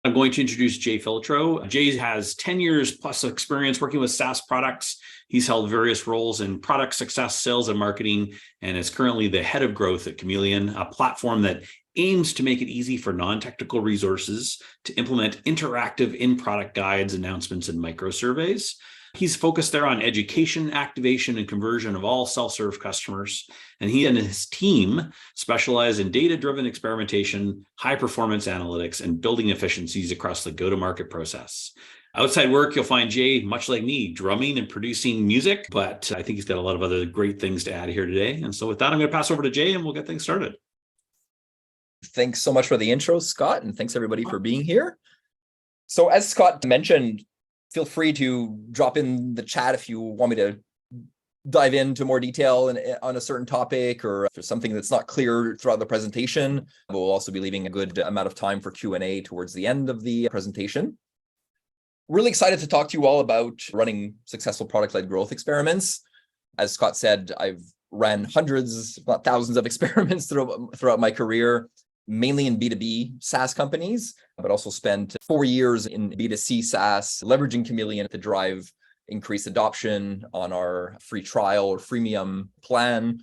I'm going to introduce Jay Filiatrault. Jay has 10 years plus experience working with SaaS products. He's held various roles in product success, sales, and marketing, and is currently the head of growth at Chameleon, a platform that aims to make it easy for non-technical resources to implement interactive in-product guides, announcements, and micro-surveys. He's focused there on education, activation, and conversion of all self-serve customers. And he and his team specialize in data-driven experimentation, high-performance analytics, and building efficiencies across the go-to-market process. Outside work, you'll find Jay, much like me, drumming and producing music, but I think he's got a lot of other great things to add here today. And so with that, I'm going to pass over to Jay and we'll get things started. Thanks so much for the intro, Scott, and thanks everybody for being here. So as Scott mentioned, feel free to drop in the chat if you want me to dive into more detail on a certain topic, or if there's something that's not clear throughout the presentation. We'll also be leaving a good amount of time for Q&A towards the end of the presentation. Really excited to talk to you all about running successful product-led growth experiments. As Scott said, I've ran hundreds, if not thousands of experiments throughout my career, mainly in B2B SaaS companies, but also spent 4 years in B2C SaaS, leveraging Chameleon to drive increased adoption on our free trial or freemium plan,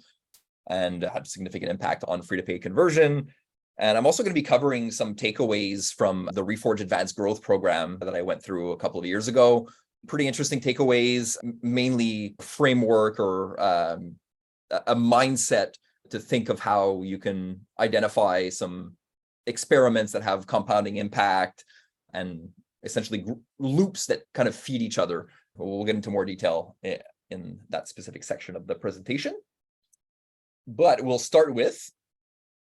and had significant impact on free-to-pay conversion. And I'm also going to be covering some takeaways from the Reforge Advanced Growth program that I went through a couple of years ago. Pretty interesting takeaways, mainly framework or a mindset to think of how you can identify some experiments that have compounding impact and essentially loops that kind of feed each other. We'll get into more detail in that specific section of the presentation. But we'll start with,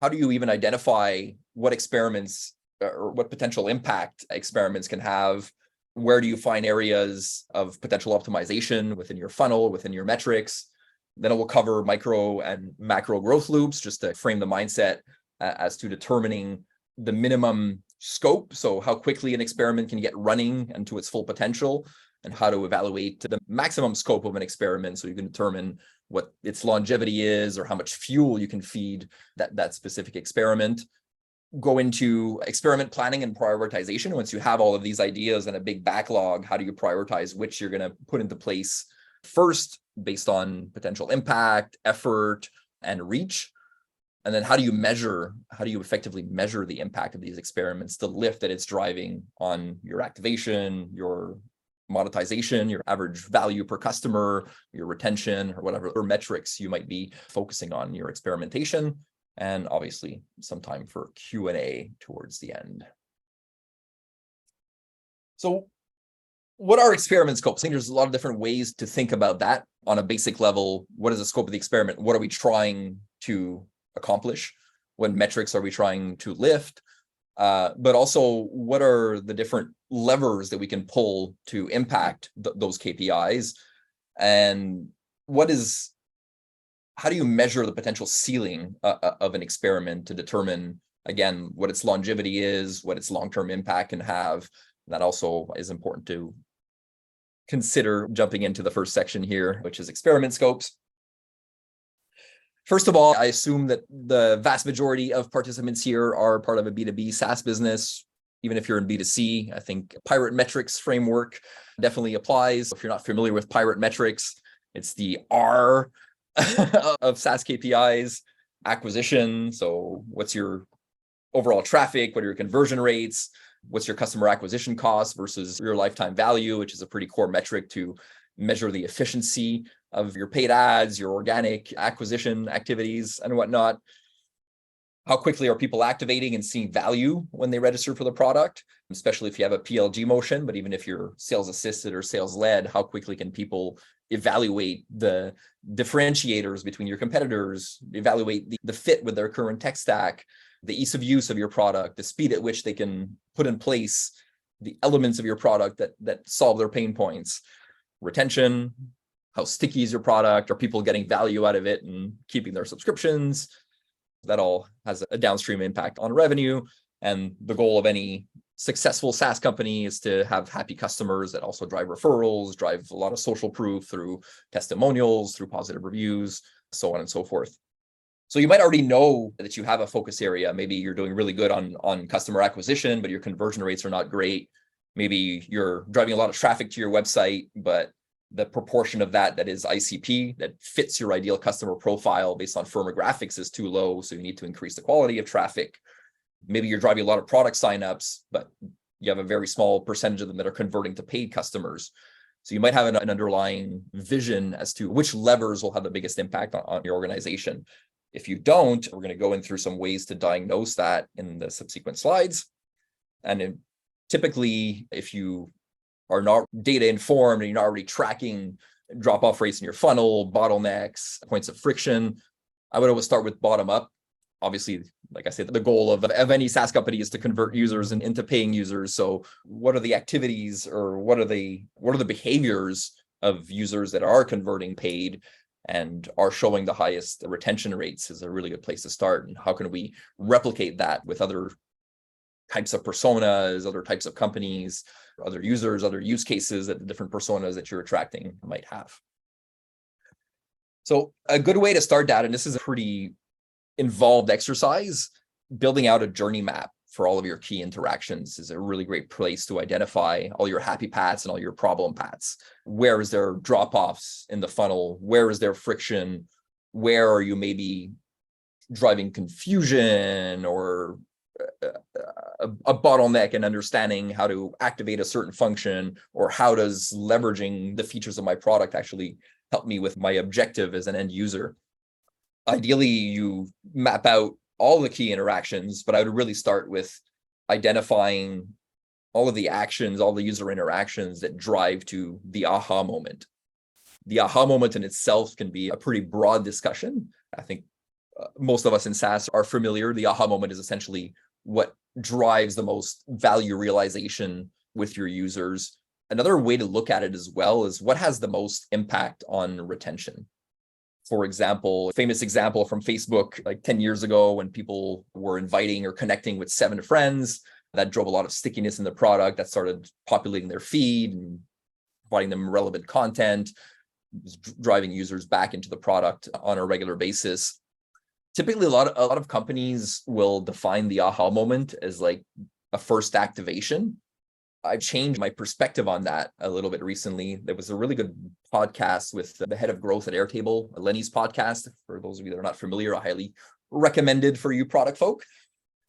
how do you even identify what experiments or what potential impact experiments can have? Where do you find areas of potential optimization within your funnel, within your metrics? Then we'll cover micro and macro growth loops, just to frame the mindset as to determining the minimum scope. So how quickly an experiment can get running and to its full potential, and how to evaluate the maximum scope of an experiment so you can determine what its longevity is or how much fuel you can feed that specific experiment. Go into experiment planning and prioritization. Once you have all of these ideas and a big backlog, how do you prioritize which you're going to put into place first, based on potential impact, effort, and reach? And then how do you effectively measure the impact of these experiments, the lift that it's driving on your activation, your monetization, your average value per customer, your retention, or whatever metrics you might be focusing on in your experimentation. And obviously some time for Q&A towards the end. So what are experiment scopes? I think there's a lot of different ways to think about that. On a basic level, what is the scope of the experiment? What are we trying to accomplish? What metrics are we trying to lift? But also, what are the different levers that we can pull to impact those KPIs? And how do you measure the potential ceiling of an experiment to determine, again, what its longevity is, what its long-term impact can have? That also is important to consider jumping into the first section here, which is experiment scopes. First of all, I assume that the vast majority of participants here are part of a B2B SaaS business. Even if you're in B2C, I think Pirate Metrics framework definitely applies. If you're not familiar with Pirate Metrics, it's the R of SaaS KPIs. Acquisition, so what's your overall traffic? What are your conversion rates? What's your customer acquisition cost versus your lifetime value, which is a pretty core metric to measure the efficiency of your paid ads, your organic acquisition activities, and whatnot. How quickly are people activating and seeing value when they register for the product, especially if you have a PLG motion, but even if you're sales assisted or sales led, how quickly can people evaluate the differentiators between your competitors, evaluate the fit with their current tech stack, the ease of use of your product, the speed at which they can put in place the elements of your product that solve their pain points. Retention, how sticky is your product? Are people getting value out of it and keeping their subscriptions? That all has a downstream impact on revenue. And the goal of any successful SaaS company is to have happy customers that also drive referrals, drive a lot of social proof through testimonials, through positive reviews, so on and so forth. So you might already know that you have a focus area. Maybe you're doing really good on customer acquisition, but your conversion rates are not great. Maybe you're driving a lot of traffic to your website, but the proportion of that is ICP, that fits your ideal customer profile based on firmographics, is too low. So you need to increase the quality of traffic. Maybe you're driving a lot of product signups, but you have a very small percentage of them that are converting to paid customers. So you might have an underlying vision as to which levers will have the biggest impact on your organization. If you don't, we're going to go in through some ways to diagnose that in the subsequent slides. And typically, if you are not data informed and you're not already tracking drop-off rates in your funnel, bottlenecks, points of friction, I would always start with bottom up. Obviously, like I said, the goal of any SaaS company is to convert users into paying users. So what are the activities, or what are the behaviors of users that are converting paid and are showing the highest retention rates, is a really good place to start. And how can we replicate that with other types of personas, other types of companies, other users, other use cases that the different personas that you're attracting might have. So a good way to start that, and this is a pretty involved exercise, building out a journey map for all of your key interactions is a really great place to identify all your happy paths and all your problem paths. Where is there drop-offs in the funnel? Where is there friction? Where are you maybe driving confusion or a bottleneck in understanding how to activate a certain function, or how does leveraging the features of my product actually help me with my objective as an end user? Ideally, you map out all the key interactions, but I would really start with identifying all of the actions, all the user interactions that drive to the aha moment. The aha moment in itself can be a pretty broad discussion. I think most of us in SaaS are familiar. The aha moment is essentially what drives the most value realization with your users. Another way to look at it as well is what has the most impact on retention. For example, a famous example from Facebook, like 10 years ago, when people were inviting or connecting with 7 friends, that drove a lot of stickiness in the product, that started populating their feed and providing them relevant content, driving users back into the product on a regular basis. Typically, a lot of companies will define the aha moment as like a first activation. I've changed my perspective on that a little bit recently. There was a really good podcast with the head of growth at Airtable, Lenny's podcast. For those of you that are not familiar, I highly recommended for you product folk.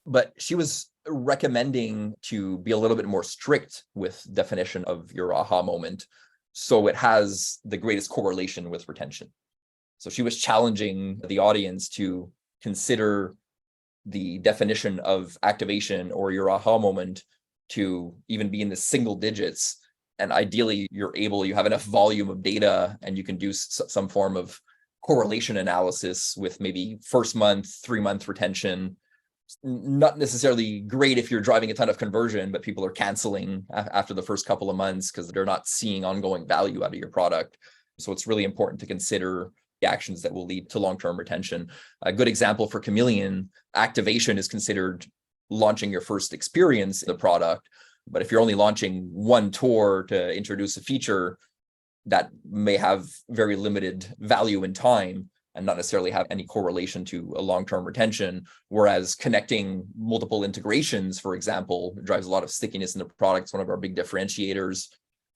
But she was recommending to be a little bit more strict with definition of your aha moment, so it has the greatest correlation with retention. So she was challenging the audience to consider the definition of activation or your aha moment to even be in the single digits. And ideally, you have enough volume of data and you can do some form of correlation analysis with maybe first month, 3-month retention. Not necessarily great if you're driving a ton of conversion, but people are canceling after the first couple of months because they're not seeing ongoing value out of your product. So it's really important to consider the actions that will lead to long-term retention. A good example for Chameleon, activation is considered launching your first experience in the product. But if you're only launching one tour to introduce a feature, that may have very limited value in time and not necessarily have any correlation to a long-term retention. Whereas connecting multiple integrations, for example, drives a lot of stickiness in the product. It's one of our big differentiators.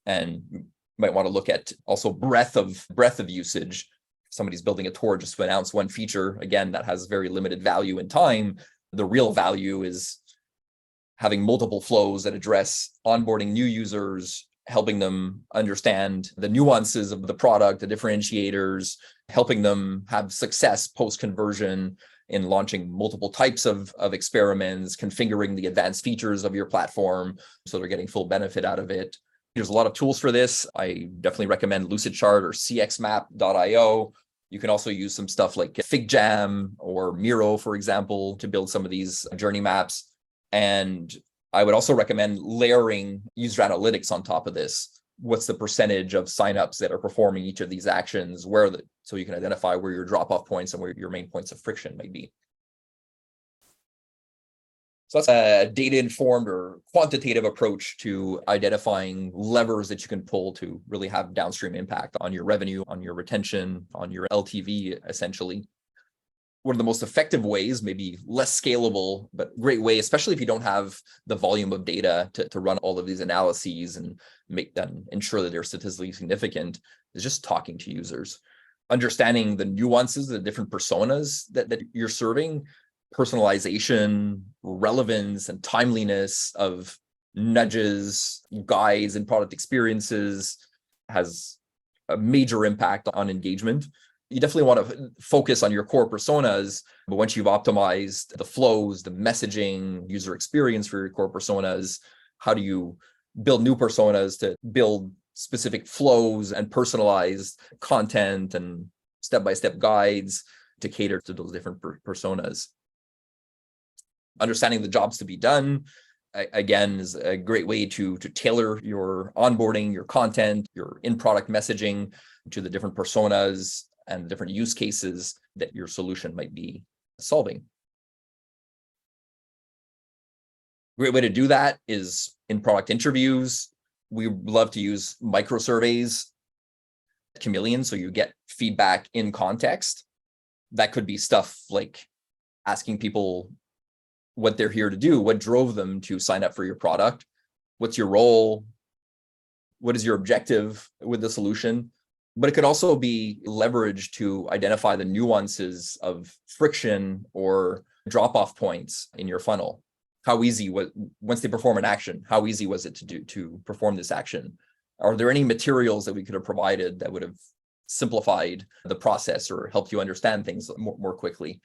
And you might want to look at also breadth of usage. If somebody's building a tour just to announce one feature, again, that has very limited value in time. The real value is having multiple flows that address onboarding new users, helping them understand the nuances of the product, the differentiators, helping them have success post-conversion in launching multiple types of experiments, configuring the advanced features of your platform so they're getting full benefit out of it. There's a lot of tools for this. I definitely recommend Lucidchart or cxmap.io. You can also use some stuff like FigJam or Miro, for example, to build some of these journey maps. And I would also recommend layering user analytics on top of this. What's the percentage of signups that are performing each of these actions? So you can identify where your drop-off points and where your main points of friction may be. So that's a data-informed or quantitative approach to identifying levers that you can pull to really have downstream impact on your revenue, on your retention, on your LTV, essentially. one of the most effective ways, maybe less scalable, but great way, especially if you don't have the volume of data to run all of these analyses and make them ensure that they're statistically significant, is just talking to users, understanding the nuances, the different personas that you're serving, personalization, relevance, and timeliness of nudges, guides, and product experiences has a major impact on engagement. You definitely want to focus on your core personas, but once you've optimized the flows, the messaging, user experience for your core personas, how do you build new personas to build specific flows and personalized content and step-by-step guides to cater to those different personas? Understanding the jobs to be done, again, is a great way to tailor your onboarding, your content, your in-product messaging to the different personas and the different use cases that your solution might be solving. Great way to do that is in product interviews. We love to use micro surveys, Chameleon, so you get feedback in context. That could be stuff like asking people what they're here to do, what drove them to sign up for your product, what's your role, what is your objective with the solution. But it could also be leveraged to identify the nuances of friction or drop-off points in your funnel. How easy was, once they perform an action, how easy was it to perform this action? Are there any materials that we could have provided that would have simplified the process or helped you understand things more quickly?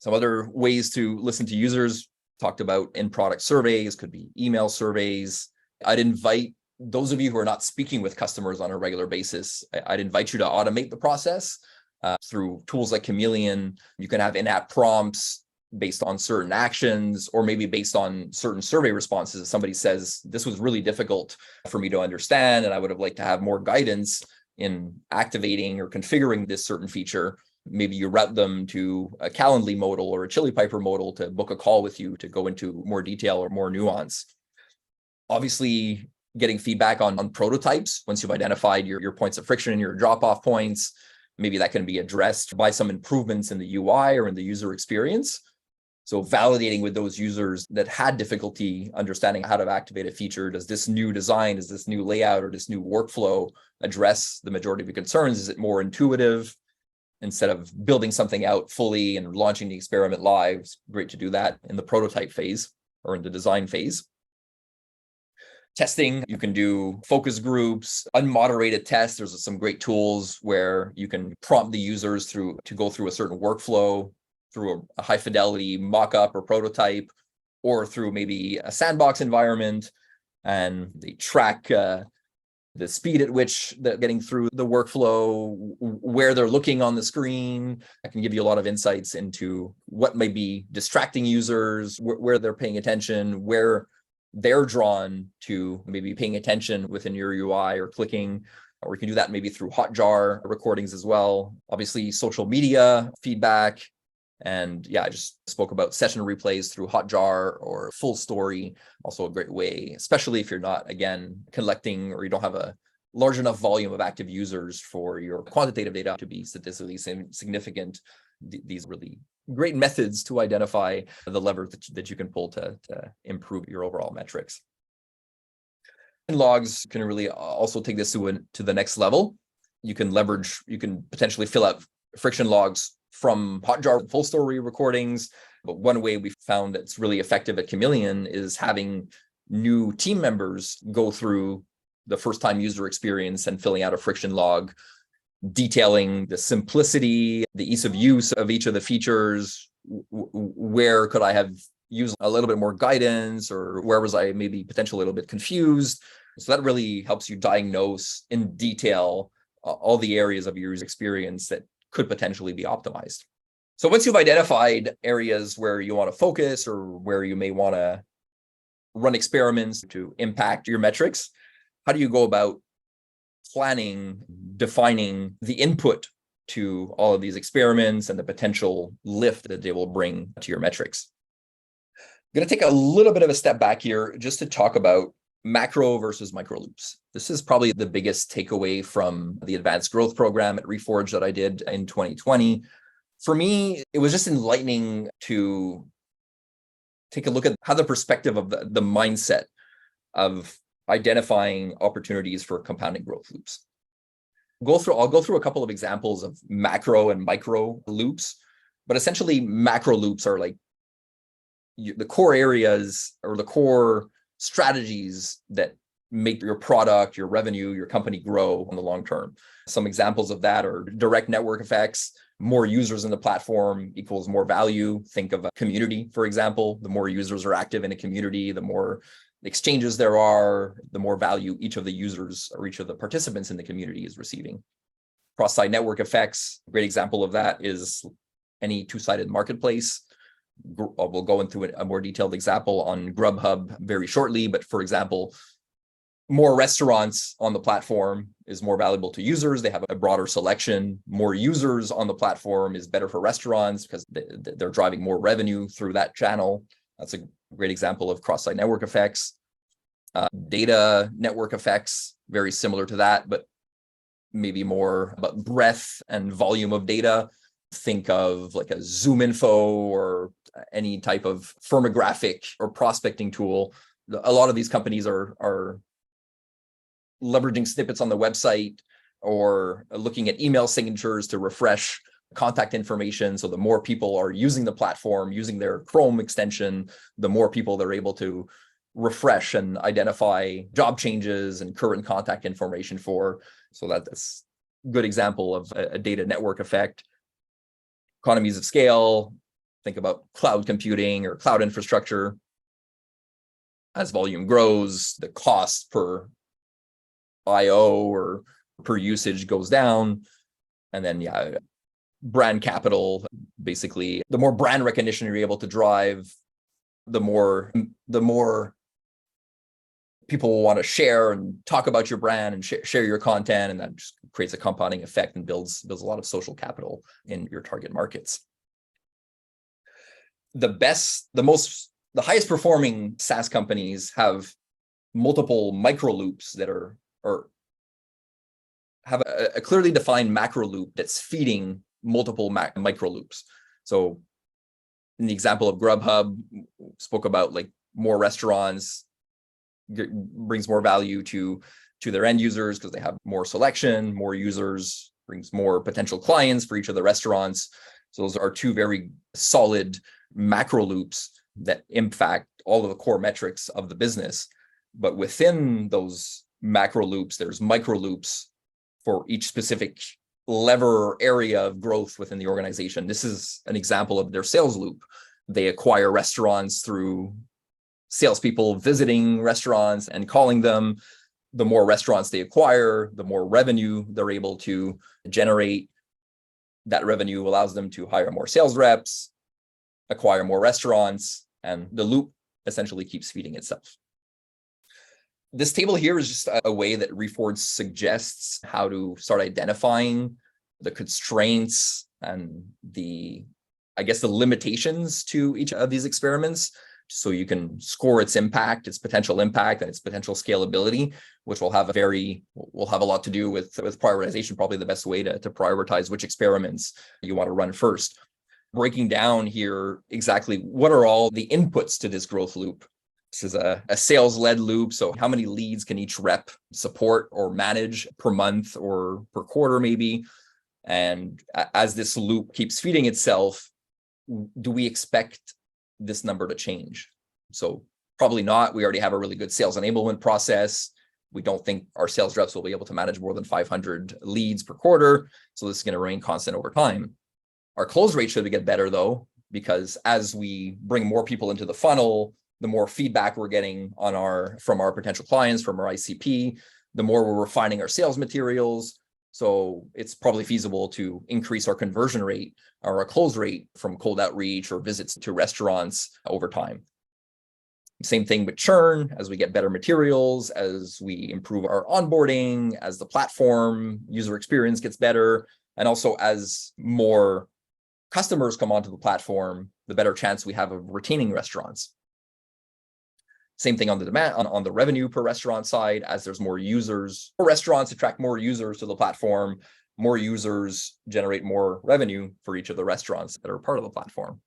Some other ways to listen to users, talked about in-product surveys, could be email surveys. I'd invite those of you who are not speaking with customers on a regular basis, I'd invite you to automate the process through tools like Chameleon. You can have in-app prompts based on certain actions, or maybe based on certain survey responses. Somebody says, this was really difficult for me to understand, and I would have liked to have more guidance in activating or configuring this certain feature. Maybe you route them to a Calendly modal or a Chili Piper modal to book a call with you to go into more detail or more nuance. Obviously, getting feedback on prototypes once you've identified your points of friction and your drop-off points. Maybe that can be addressed by some improvements in the UI or in the user experience. So validating with those users that had difficulty understanding how to activate a feature. Does this new design, does this new layout, or this new workflow address the majority of your concerns? Is it more intuitive? Instead of building something out fully and launching the experiment live, it's great to do that in the prototype phase or in the design phase. Testing, you can do focus groups, unmoderated tests. There's some great tools where you can prompt the users to go through a certain workflow, through a high fidelity mock-up or prototype, or through maybe a sandbox environment, and they track the speed at which they're getting through the workflow, where they're looking on the screen. I can give you a lot of insights into what may be distracting users, where they're paying attention, where they're drawn to maybe paying attention within your UI or clicking, or you can do that maybe through Hotjar recordings as well. Obviously, social media feedback. And yeah, I just spoke about session replays through Hotjar or Full Story, also a great way, especially if you're not, again, collecting or you don't have a large enough volume of active users for your quantitative data to be statistically significant. These really great methods to identify the levers that you can pull to improve your overall metrics. And logs can really also take this to the next level. You can potentially fill out friction logs from Hotjar Full Story recordings. But one way we found that's really effective at Chameleon is having new team members go through the first-time user experience and filling out a friction log, detailing the simplicity, the ease of use of each of the features. Where could I have used a little bit more guidance, or where was I maybe potentially a little bit confused? So that really helps you diagnose in detail all the areas of your user experience that could potentially be optimized. So once you've identified areas where you want to focus or where you may want to run experiments to impact your metrics, how do you go about planning, defining the input to all of these experiments and the potential lift that they will bring to your metrics? I'm going to take a little bit of a step back here just to talk about macro versus micro loops. This is probably the biggest takeaway from the advanced growth program at Reforge that I did in 2020. For me, it was just enlightening to take a look at how the perspective of the mindset of identifying opportunities for compounding growth loops. I'll go through a couple of examples of macro and micro loops, but essentially macro loops are like the core areas or the core strategies that make your product, your revenue, your company grow in the long term. Some examples of that are direct network effects. More users in the platform equals more value. Think of a community, for example. The more users are active in a community, the more exchanges there are, the more value each of the users or each of the participants in the community is receiving. Cross-site network effects, a great example of that is any two-sided marketplace. We'll go into a more detailed example on Grubhub very shortly, but for example, more restaurants on the platform is more valuable to users. They have a broader selection. More users on the platform is better for restaurants because they're driving more revenue through that channel. That's a great example of cross-site network effects. Data network effects, very similar to that, but maybe more about breadth and volume of data. Think of like a ZoomInfo or any type of firmographic or prospecting tool. A lot of these companies are leveraging snippets on the website or looking at email signatures to refresh contact information. So the more people are using the platform, using their Chrome extension, the more people they're able to refresh and identify job changes and current contact information for. So that's a good example of a data network effect. Economies of scale, think about cloud computing or cloud infrastructure. As volume grows, the cost per IO or per usage goes down. And then, brand capital, basically, the more brand recognition you're able to drive, the more people will want to share and talk about your brand and share your content. And that just creates a compounding effect and builds a lot of social capital in your target markets. The highest performing SaaS companies have multiple micro loops that have a clearly defined macro loop that's feeding multiple micro loops. So in the example of Grubhub, spoke about like more restaurants brings more value to their end users because they have more selection. More users brings more potential clients for each of the restaurants. So those are two very solid macro loops that impact all of the core metrics of the business. But within those macro loops, there's micro loops for each specific lever or area of growth within the organization. This is an example of their sales loop. They acquire restaurants through salespeople visiting restaurants and calling them. The more restaurants they acquire, the more revenue they're able to generate. That revenue allows them to hire more sales reps, acquire more restaurants, and the loop essentially keeps feeding itself. This table here is just a way that Reforge suggests how to start identifying the constraints and the limitations to each of these experiments, so you can score its impact, its potential impact, and its potential scalability, which will have a lot to do with prioritization, probably the best way to prioritize which experiments you want to run first. Breaking down here exactly what are all the inputs to this growth loop. This is a sales-led loop. So how many leads can each rep support or manage per month or per quarter maybe? And as this loop keeps feeding itself, do we expect this number to change? So probably not. We already have a really good sales enablement process. We don't think our sales reps will be able to manage more than 500 leads per quarter. So this is going to remain constant over time. Our close rate should get better though, because as we bring more people into the funnel, the more feedback we're getting from our potential clients, from our ICP, the more we're refining our sales materials. So it's probably feasible to increase our conversion rate or our close rate from cold outreach or visits to restaurants over time. Same thing with churn. As we get better materials, as we improve our onboarding, as the platform user experience gets better, and also as more customers come onto the platform, the better chance we have of retaining restaurants. Same thing on the demand, on the revenue per restaurant side. As there's more users, more restaurants attract more users to the platform, more users generate more revenue for each of the restaurants that are part of the platform.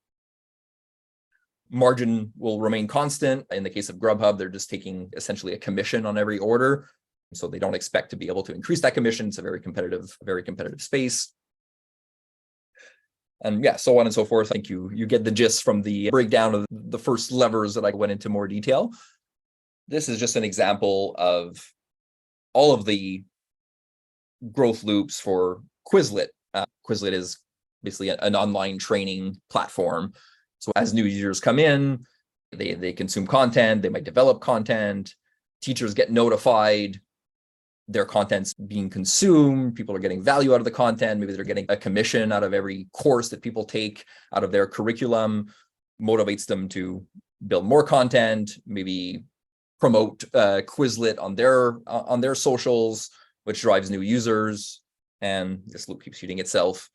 Margin will remain constant. In the case of Grubhub, they're just taking essentially a commission on every order. So they don't expect to be able to increase that commission. It's a very competitive space. And yeah, so on and so forth. I think you get the gist from the breakdown of the first levers that I went into more detail. This is just an example of all of the growth loops for Quizlet. Quizlet is basically an online training platform. So as new users come in, they consume content, they might develop content, teachers get notified, their content's being consumed, people are getting value out of the content, maybe they're getting a commission out of every course that people take out of their curriculum, motivates them to build more content, maybe promote Quizlet on their socials, which drives new users, and this loop keeps feeding itself,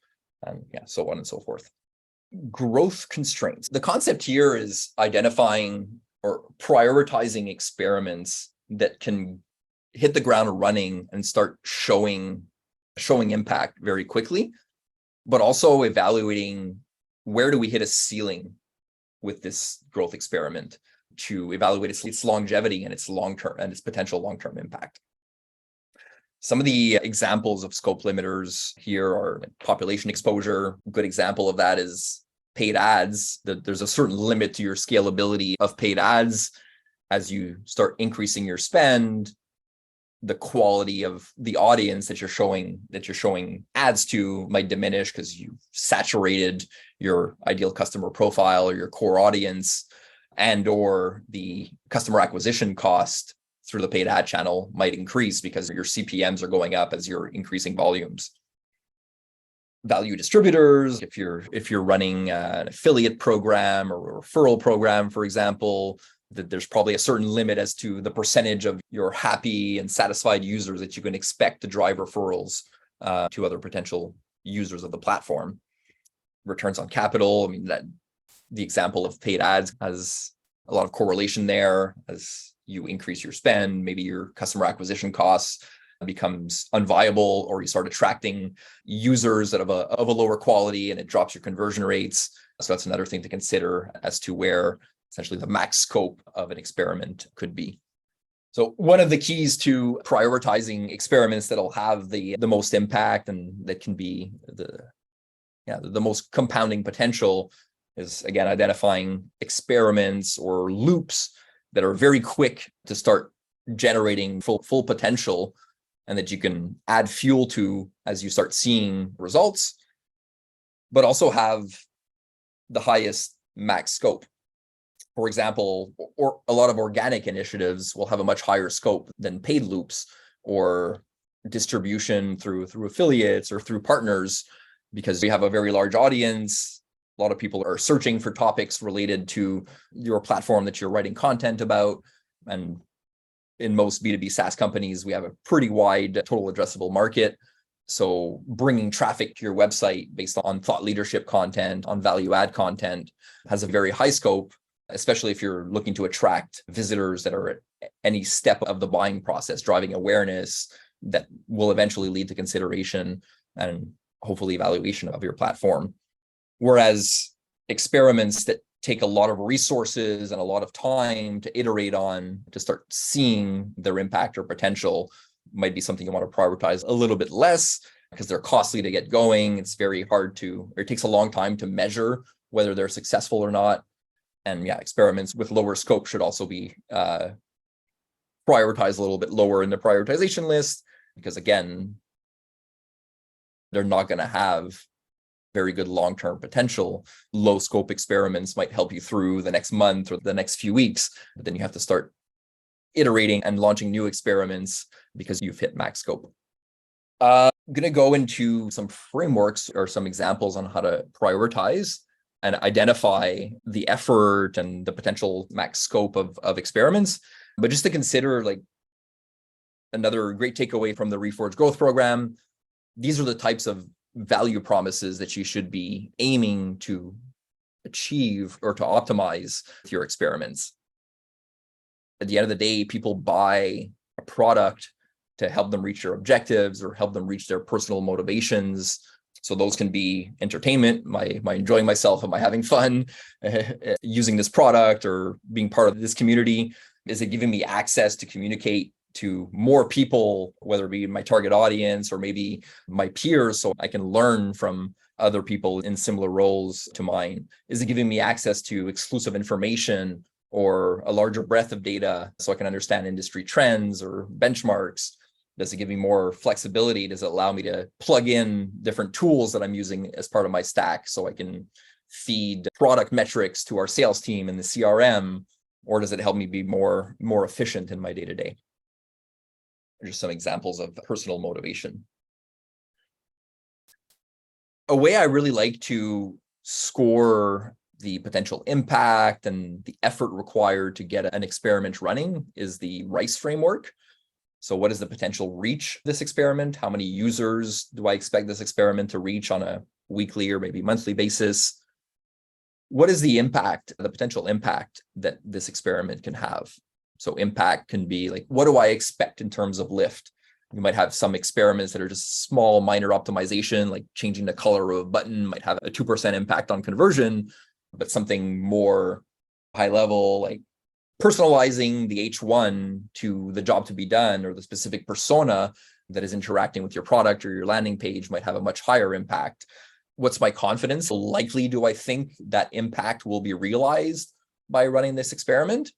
and yeah, so on and so forth. Growth constraints. The concept here is identifying or prioritizing experiments that can hit the ground running and start showing impact very quickly, but also evaluating where do we hit a ceiling with this growth experiment to evaluate its longevity and its long-term and its potential long-term impact. Some of the examples of scope limiters here are population exposure. A good example of that is paid ads. There's a certain limit to your scalability of paid ads. As you start increasing your spend, the quality of the audience that you're showing ads to might diminish because you've saturated your ideal customer profile or your core audience, and or the customer acquisition cost through the paid ad channel might increase because your CPMs are going up as you're increasing volumes. Value distributors, if you're running an affiliate program or a referral program, for example, that there's probably a certain limit as to the percentage of your happy and satisfied users that you can expect to drive referrals to other potential users of the platform. Returns on capital, I mean, that the example of paid ads has a lot of correlation there. As you increase your spend, maybe your customer acquisition costs becomes unviable, or you start attracting users that of a lower quality and it drops your conversion rates. So that's another thing to consider as to where essentially the max scope of an experiment could be. So one of the keys to prioritizing experiments that'll have the most impact and that can be the most compounding potential is, again, identifying experiments or loops that are very quick to start generating full potential, and that you can add fuel to as you start seeing results, but also have the highest max scope. For example, or a lot of organic initiatives will have a much higher scope than paid loops or distribution through affiliates or through partners, because we have a very large audience. A lot of people are searching for topics related to your platform that you're writing content about. And in most B2B SaaS companies, we have a pretty wide total addressable market. So bringing traffic to your website based on thought leadership content, on value add content, has a very high scope, especially if you're looking to attract visitors that are at any step of the buying process, driving awareness that will eventually lead to consideration and hopefully evaluation of your platform. Whereas experiments that take a lot of resources and a lot of time to iterate on to start seeing their impact or potential might be something you want to prioritize a little bit less, because they're costly to get going. It's very hard or it takes a long time to measure whether they're successful or not. And yeah, experiments with lower scope should also be prioritized a little bit lower in the prioritization list, because again, they're not going to have very good long-term potential. Low scope experiments might help you through the next month or the next few weeks, but then you have to start iterating and launching new experiments because you've hit max scope. I'm going to go into some frameworks or some examples on how to prioritize and identify the effort and the potential max scope of experiments. But just to consider, like, another great takeaway from the Reforge Growth Program, these are the types of value promises that you should be aiming to achieve or to optimize with your experiments. At the end of the day, people buy a product to help them reach their objectives or help them reach their personal motivations. So those can be entertainment, my enjoying myself, am I having fun using this product or being part of this community? Is it giving me access to communicate to more people, whether it be my target audience or maybe my peers, so I can learn from other people in similar roles to mine? Is it giving me access to exclusive information or a larger breadth of data so I can understand industry trends or benchmarks? Does it give me more flexibility? Does it allow me to plug in different tools that I'm using as part of my stack so I can feed product metrics to our sales team in the CRM? Or does it help me be more efficient in my day-to-day? Just some examples of personal motivation. A way I really like to score the potential impact and the effort required to get an experiment running is the RICE framework. So what is the potential reach of this experiment? How many users do I expect this experiment to reach on a weekly or maybe monthly basis? What is the impact, the potential impact that this experiment can have? So impact can be like, what do I expect in terms of lift? You might have some experiments that are just small, minor optimization, like changing the color of a button might have a 2% impact on conversion, but something more high level, like personalizing the H1 to the job to be done or the specific persona that is interacting with your product or your landing page might have a much higher impact. What's my confidence? Likely do I think that impact will be realized by running this experiment?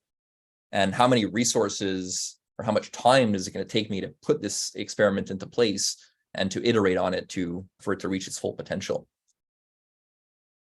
And how many resources or how much time is it going to take me to put this experiment into place and to iterate on it for it to reach its full potential?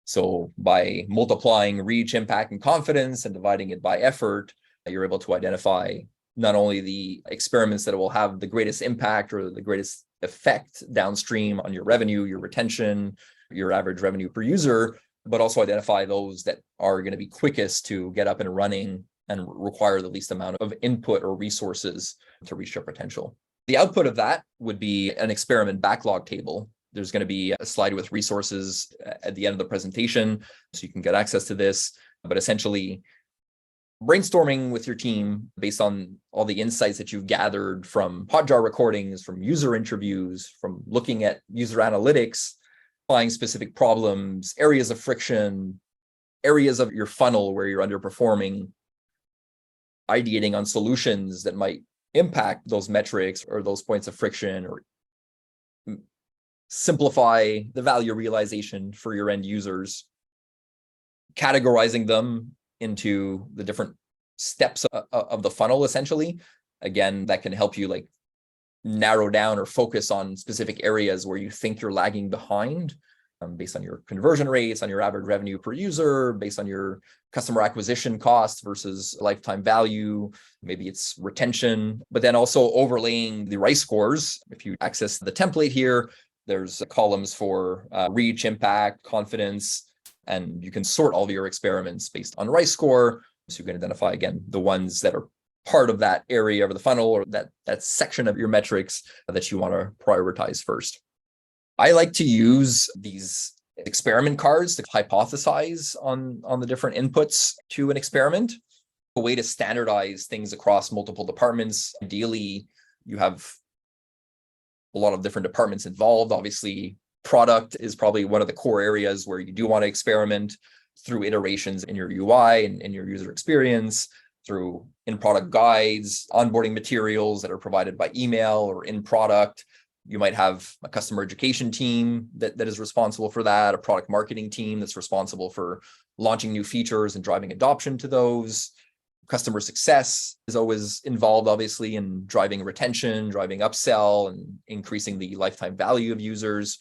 So by multiplying reach, impact, and confidence and dividing it by effort, you're able to identify not only the experiments that will have the greatest impact or the greatest effect downstream on your revenue, your retention, your average revenue per user, but also identify those that are going to be quickest to get up and running and require the least amount of input or resources to reach their potential. The output of that would be an experiment backlog table. There's going to be a slide with resources at the end of the presentation, so you can get access to this. But essentially, brainstorming with your team based on all the insights that you've gathered from Hotjar recordings, from user interviews, from looking at user analytics, finding specific problems, areas of friction, areas of your funnel where you're underperforming, ideating on solutions that might impact those metrics or those points of friction, or simplify the value realization for your end users, categorizing them into the different steps of the funnel, essentially. Again, that can help you like narrow down or focus on specific areas where you think you're lagging behind, based on your conversion rates, on your average revenue per user, based on your customer acquisition costs versus lifetime value. Maybe it's retention, but then also overlaying the RICE scores. If you access the template here, there's columns for reach, impact, confidence, and you can sort all of your experiments based on RICE score. So you can identify, again, the ones that are part of that area of the funnel or that section of your metrics that you want to prioritize first. I like to use these experiment cards to hypothesize on the different inputs to an experiment, a way to standardize things across multiple departments. Ideally, you have a lot of different departments involved. Obviously, product is probably one of the core areas where you do want to experiment through iterations in your UI and in your user experience, through in-product guides, onboarding materials that are provided by email or in product. You might have a customer education team that is responsible for that, a product marketing team that's responsible for launching new features and driving adoption to those. Customer success is always involved, obviously, in driving retention, driving upsell, and increasing the lifetime value of users.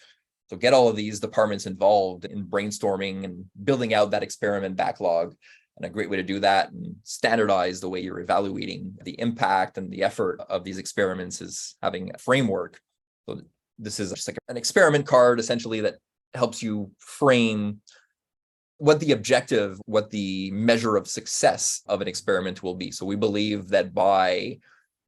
So get all of these departments involved in brainstorming and building out that experiment backlog. And a great way to do that and standardize the way you're evaluating the impact and the effort of these experiments is having a framework. So this is just like an experiment card, essentially, that helps you frame what the objective, what the measure of success of an experiment will be. So we believe that by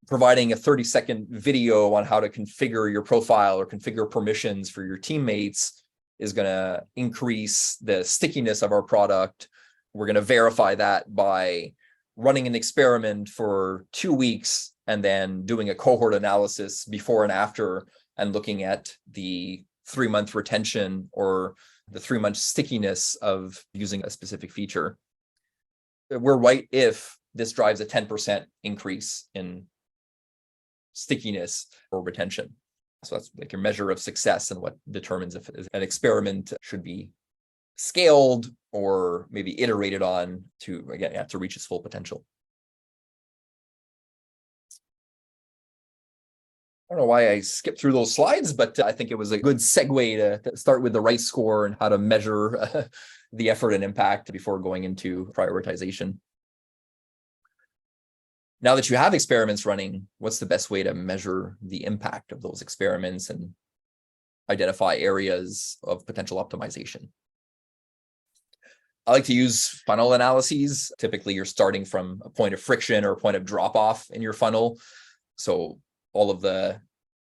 providing a 30-second video on how to configure your profile or configure permissions for your teammates is going to increase the stickiness of our product. We're going to verify that by running an experiment for 2 weeks and then doing a cohort analysis before and after and looking at the 3-month retention or the 3-month stickiness of using a specific feature. We're right if this drives a 10% increase in stickiness or retention. So that's like your measure of success and what determines if an experiment should be scaled or maybe iterated on to, again, to reach its full potential. I don't know why I skipped through those slides, but I think it was a good segue to start with the right score and how to measure the effort and impact before going into prioritization. Now that you have experiments running, what's the best way to measure the impact of those experiments and identify areas of potential optimization? I like to use funnel analyses. Typically, you're starting from a point of friction or a point of drop-off in your funnel. So all of the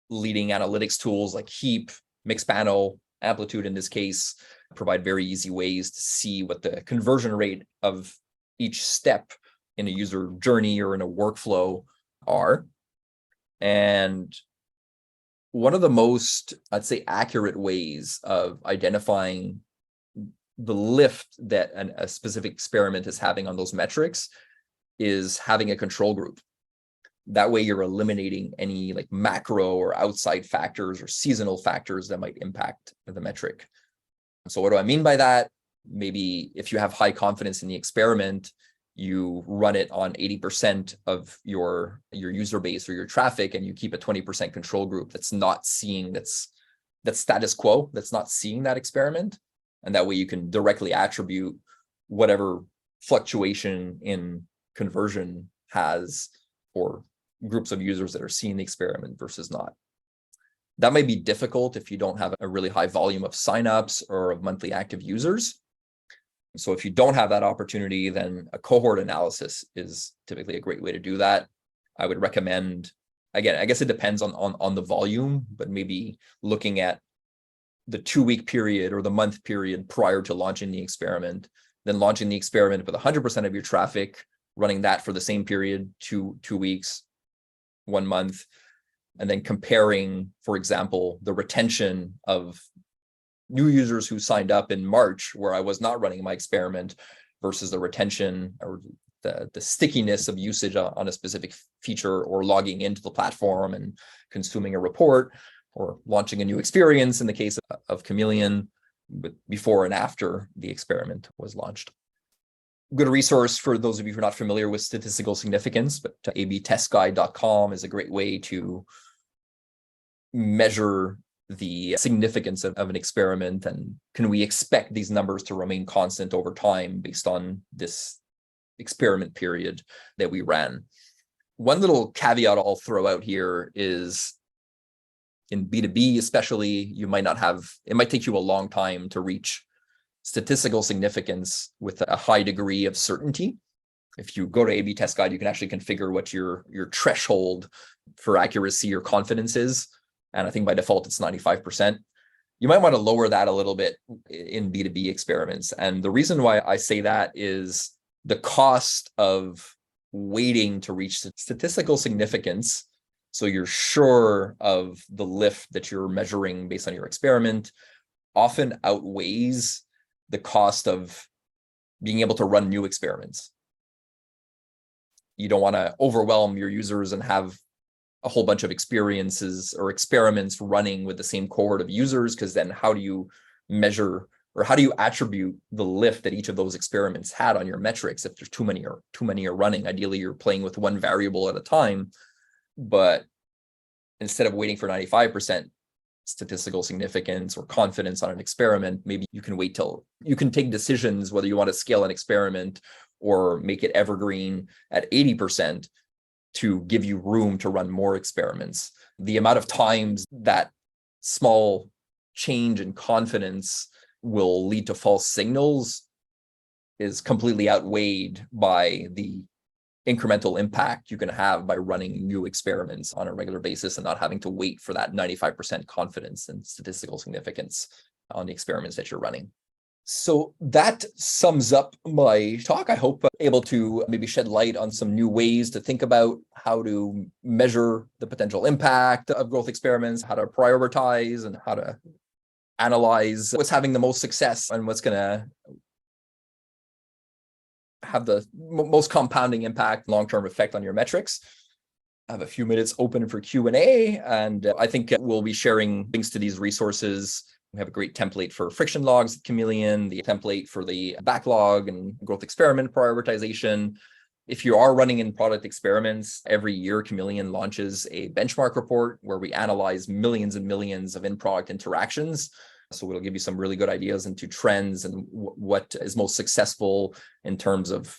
leading analytics tools like Heap, Mixpanel, Amplitude in this case, provide very easy ways to see what the conversion rate of each step in a user journey or in a workflow are. And one of the most, I'd say, accurate ways of identifying the lift that a specific experiment is having on those metrics is having a control group. That way you're eliminating any like macro or outside factors or seasonal factors that might impact the metric. So what do I mean by that? Maybe if you have high confidence in the experiment, you run it on 80% of your user base or your traffic, and you keep a 20% control group that's not seeing that's status quo, that's not seeing that experiment. And that way you can directly attribute whatever fluctuation in conversion has for groups of users that are seeing the experiment versus not. That might be difficult if you don't have a really high volume of signups or of monthly active users. So if you don't have that opportunity, then a cohort analysis is typically a great way to do that. I would recommend, again, I guess it depends on the volume, but maybe looking at the 2-week period or the month period prior to launching the experiment, then launching the experiment with 100% of your traffic, running that for the same period, 2 weeks, 1 month, and then comparing, for example, the retention of new users who signed up in March, where I was not running my experiment, versus the retention or the stickiness of usage on a specific feature, or logging into the platform and consuming a report, or launching a new experience in the case of Chameleon, but before and after the experiment was launched. Good resource for those of you who are not familiar with statistical significance, but abtestguide.com is a great way to measure the significance of an experiment, and can we expect these numbers to remain constant over time based on this experiment period that we ran. One little caveat I'll throw out here is, in B2B especially, you might not have, it might take you a long time to reach statistical significance with a high degree of certainty. If you go to A/B Test Guide, you can actually configure what your threshold for accuracy or confidence is. And I think by default, it's 95%. You might want to lower that a little bit in B2B experiments. And the reason why I say that is the cost of waiting to reach statistical significance, so you're sure of the lift that you're measuring based on your experiment, often outweighs the cost of being able to run new experiments. You don't want to overwhelm your users and have a whole bunch of experiences or experiments running with the same cohort of users, because then how do you measure, or how do you attribute the lift that each of those experiments had on your metrics if there's too many are running? Ideally, you're playing with one variable at a time, but instead of waiting for 95% statistical significance or confidence on an experiment, maybe you can wait till you can take decisions whether you want to scale an experiment or make it evergreen at 80% to give you room to run more experiments. The amount of times that small change in confidence will lead to false signals is completely outweighed by the incremental impact you can have by running new experiments on a regular basis and not having to wait for that 95% confidence and statistical significance on the experiments that you're running. So that sums up my talk. I hope I'm able to maybe shed light on some new ways to think about how to measure the potential impact of growth experiments, how to prioritize, and how to analyze what's having the most success and what's going to have the most compounding impact, long-term effect on your metrics. I have a few minutes open for Q&A, and I think we'll be sharing links to these resources. We have a great template for friction logs at Chameleon, the template for the backlog and growth experiment prioritization. If you are running in product experiments, every year Chameleon launches a benchmark report where we analyze millions and millions of in-product interactions. So it'll give you some really good ideas into trends and what is most successful in terms of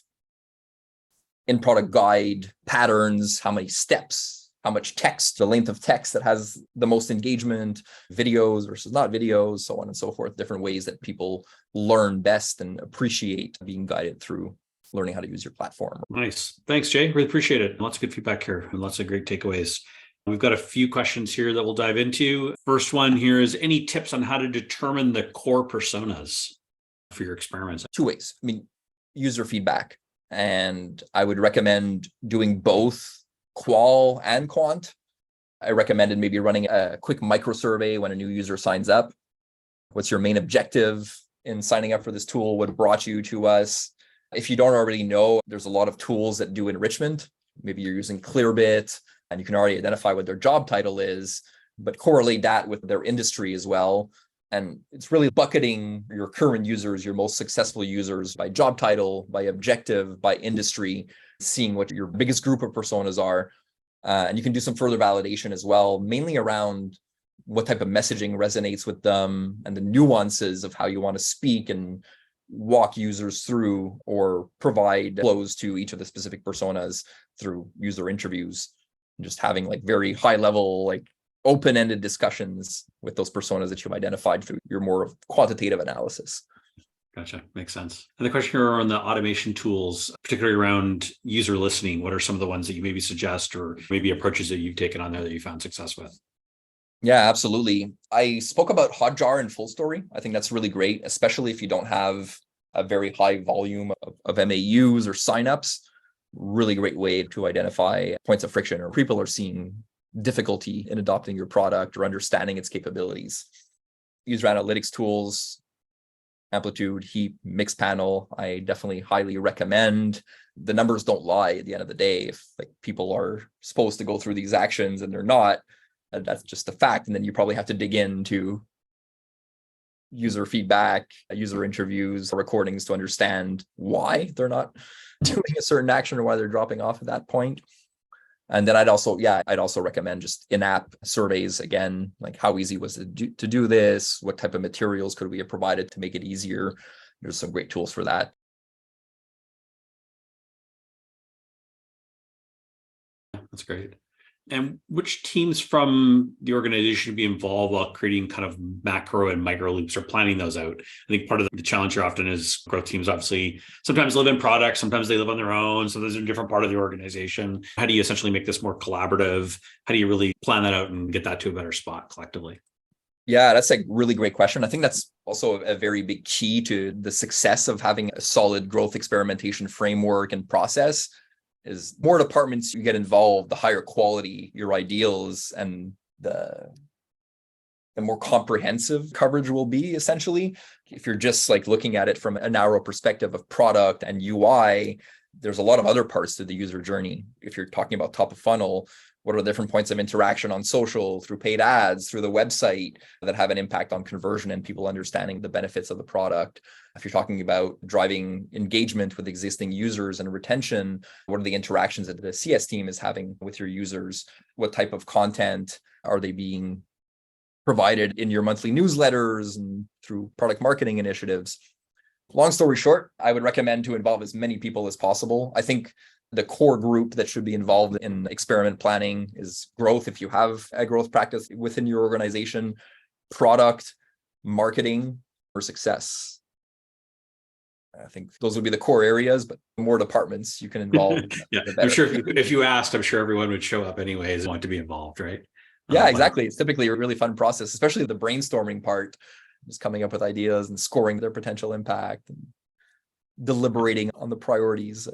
in-product guide patterns, how many steps, how much text, the length of text that has the most engagement, videos versus not videos, so on and so forth, different ways that people learn best and appreciate being guided through learning how to use your platform. Nice. Thanks, Jay. Really appreciate it. Lots of good feedback here and lots of great takeaways. We've got a few questions here that we'll dive into. First one here is, any tips on how to determine the core personas for your experiments? Two ways. User feedback. And I would recommend doing both qual and quant. I recommended maybe running a quick micro survey when a new user signs up. What's your main objective in signing up for this tool? What brought you to us? If you don't already know, there's a lot of tools that do enrichment. Maybe you're using Clearbit and you can already identify what their job title is, but correlate that with their industry as well. And it's really bucketing your current users, your most successful users, by job title, by objective, by industry, seeing what your biggest group of personas are. And you can do some further validation as well, mainly around what type of messaging resonates with them and the nuances of how you want to speak and walk users through or provide flows to each of the specific personas through user interviews. And just having like very high level, like open-ended discussions with those personas that you've identified through your more quantitative analysis. Gotcha. Makes sense. And the question here on the automation tools, particularly around user listening, what are some of the ones that you maybe suggest or maybe approaches that you've taken on there that you found success with? Yeah, absolutely. I spoke about Hotjar and Full Story. I think that's really great, especially if you don't have a very high volume of MAUs or signups. Really great way to identify points of friction or people are seeing difficulty in adopting your product or understanding its capabilities. User analytics tools, Amplitude, Heap, Mixpanel, I definitely highly recommend. The numbers don't lie at the end of the day. If like people are supposed to go through these actions and they're not, that's just a fact. And then you probably have to dig into user feedback, user interviews, recordings to understand why they're not doing a certain action or why they're dropping off at that point. And then I'd also recommend just in-app surveys again, like how easy was it to do this? What type of materials could we have provided to make it easier? There's some great tools for that. That's great. And which teams from the organization should be involved while creating kind of macro and micro loops or planning those out? I think part of the challenge here often is growth teams obviously sometimes live in products, sometimes they live on their own. So there's a different part of the organization. How do you essentially make this more collaborative? How do you really plan that out and get that to a better spot collectively? Yeah, that's a really great question. I think that's also a very big key to the success of having a solid growth experimentation framework and process. Is more departments you get involved, the higher quality your ideals and the more comprehensive coverage will be, essentially. If you're just like looking at it from a narrow perspective of product and UI, there's a lot of other parts to the user journey. If you're talking about top of funnel, what are the different points of interaction on social, through paid ads, through the website that have an impact on conversion and people understanding the benefits of the product? If you're talking about driving engagement with existing users and retention, what are the interactions that the CS team is having with your users? What type of content are they being provided in your monthly newsletters and through product marketing initiatives? Long story short, I would recommend to involve as many people as possible. I think the core group that should be involved in experiment planning is growth, if you have a growth practice within your organization, product, marketing, or success. I think those would be the core areas, but more departments you can involve. Yeah, I'm sure if you asked, I'm sure everyone would show up anyways and want to be involved, right? Yeah, exactly. It's typically a really fun process, especially the brainstorming part. just coming up with ideas and scoring their potential impact and deliberating on the priorities.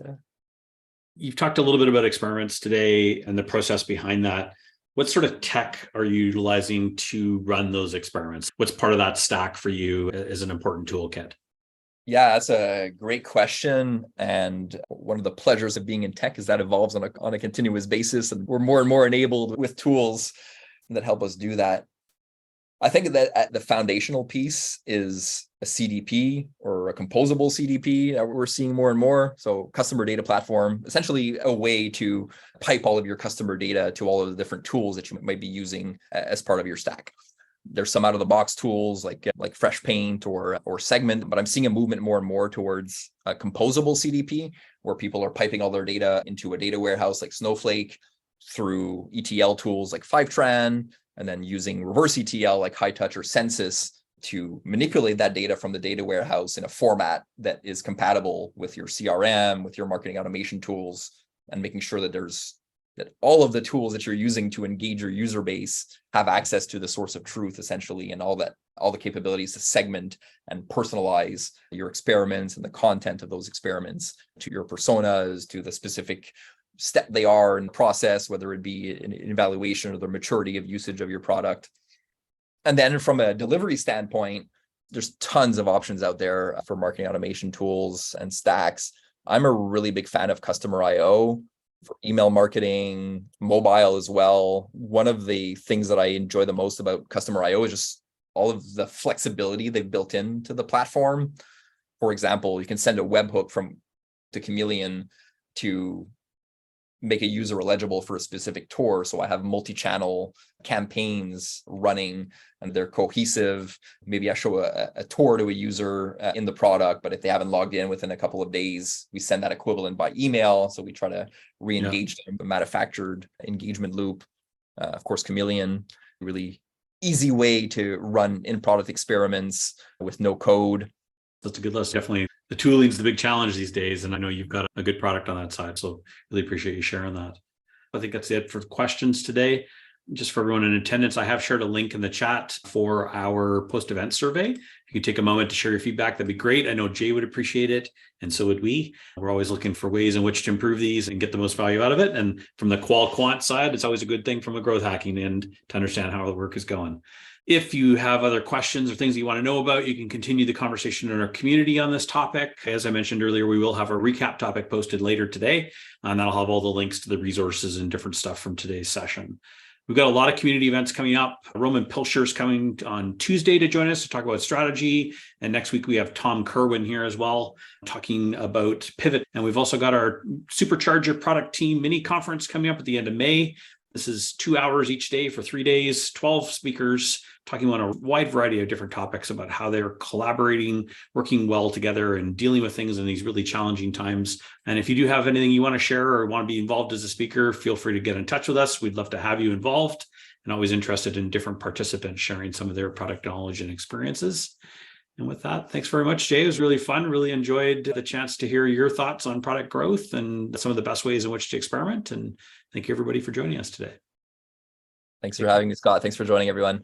You've talked a little bit about experiments today and the process behind that. What sort of tech are you utilizing to run those experiments? What's part of that stack for you as an important toolkit? Yeah, that's a great question. And one of the pleasures of being in tech is that evolves on a continuous basis. And we're more and more enabled with tools that help us do that. I think that at the foundational piece is a CDP or a composable CDP that we're seeing more and more. So customer data platform, essentially a way to pipe all of your customer data to all of the different tools that you might be using as part of your stack. There's some out of the box tools like Fresh Paint or Segment, but I'm seeing a movement more and more towards a composable CDP where people are piping all their data into a data warehouse like Snowflake through ETL tools like Fivetran, and then using reverse ETL like Hightouch or Census to manipulate that data from the data warehouse in a format that is compatible with your CRM, with your marketing automation tools, and making sure that that all of the tools that you're using to engage your user base have access to the source of truth, essentially, and all the capabilities to segment and personalize your experiments and the content of those experiments to your personas, to the specific step they are in the process, whether it be an evaluation or the maturity of usage of your product. And then from a delivery standpoint, there's tons of options out there for marketing automation tools and stacks. I'm a really big fan of Customer IO for email marketing, mobile as well. One of the things that I enjoy the most about Customer IO is just all of the flexibility they've built into the platform. For example, you can send a webhook to Chameleon to make a user eligible for a specific tour. So I have multi-channel campaigns running and they're cohesive. Maybe I show a tour to a user in the product, but if they haven't logged in within a couple of days, we send that equivalent by email. So we try to re-engage them, a manufactured engagement loop. Of course, Chameleon, really easy way to run in-product experiments with no code. That's a good list. Definitely. The tooling is the big challenge these days. And I know you've got a good product on that side. So really appreciate you sharing that. I think that's it for questions today. Just for everyone in attendance, I have shared a link in the chat for our post-event survey. If you could take a moment to share your feedback, that'd be great. I know Jay would appreciate it, and so would we. We're always looking for ways in which to improve these and get the most value out of it. And from the qual-quant side, it's always a good thing from a growth hacking end to understand how the work is going. If you have other questions or things that you want to know about, you can continue the conversation in our community on this topic. As I mentioned earlier, we will have a recap topic posted later today, and that'll have all the links to the resources and different stuff from today's session. We've got a lot of community events coming up. Roman Pilcher's coming on Tuesday to join us to talk about strategy. And next week, we have Tom Kerwin here as well, talking about pivot. And we've also got our Supercharger product team mini conference coming up at the end of May. This is 2 hours each day for 3 days, 12 speakers, talking about a wide variety of different topics about how they're collaborating, working well together, and dealing with things in these really challenging times. And if you do have anything you want to share or want to be involved as a speaker, feel free to get in touch with us. We'd love to have you involved, and always interested in different participants sharing some of their product knowledge and experiences. And with that, thanks very much, Jay. It was really fun. Really enjoyed the chance to hear your thoughts on product growth and some of the best ways in which to experiment. And thank you, everybody, for joining us today. Thanks for having me, Scott. Thanks for joining, everyone.